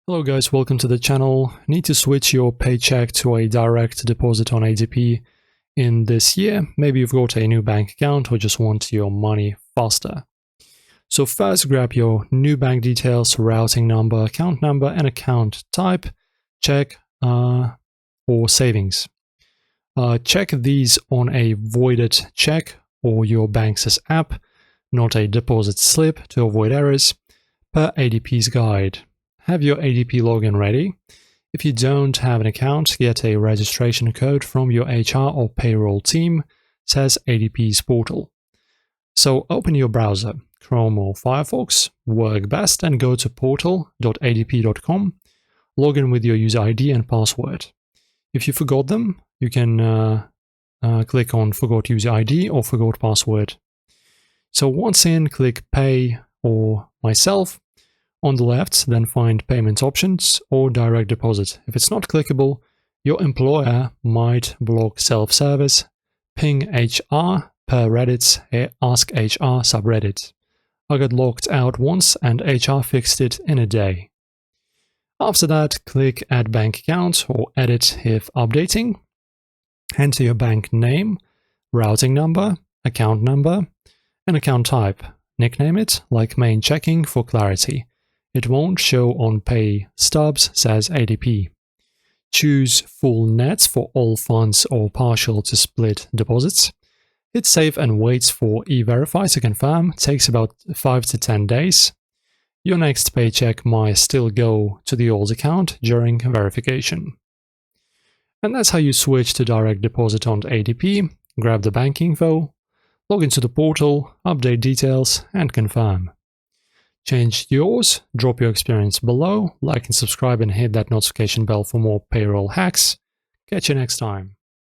Hello guys, welcome to the channel. Need to switch your paycheck to a direct deposit on ADP in this year. Maybe you've got a new bank account or just want your money faster. So first grab your new bank details, routing number, and account type, check or savings. Check these on a voided check or your bank's app, not a deposit slip, to avoid errors, per ADP's guide. Have your ADP login ready. If you don't have an account, get a registration code from your HR or payroll team, says ADP's portal. So open your browser, Chrome or Firefox, work best, and go to portal.adp.com. Log in with your user ID and password. If you forgot them, you can click on Forgot User ID or Forgot Password. So once in, click Pay or Myself. On the left, then find Payment Options or Direct Deposit. If it's not clickable, your employer might block self-service. Ping HR per Reddit's Ask HR subreddit. I got locked out once and HR fixed it in a day. After that, click Add Bank Account or Edit if updating. Enter your bank name, routing number, account number, and account type. Nickname it like Main Checking for clarity. It won't show on pay stubs, says ADP. Choose full nets for all funds or partial to split deposits. Hit save and wait for e-verify to confirm. Takes about 5 to 10 days. Your next paycheck might still go to the old account during verification. And that's how you switch to direct deposit on ADP. Grab the bank info, log into the portal, update details, and confirm. Change yours, drop your experience below, like and subscribe, and hit that notification bell for more payroll hacks. Catch you next time.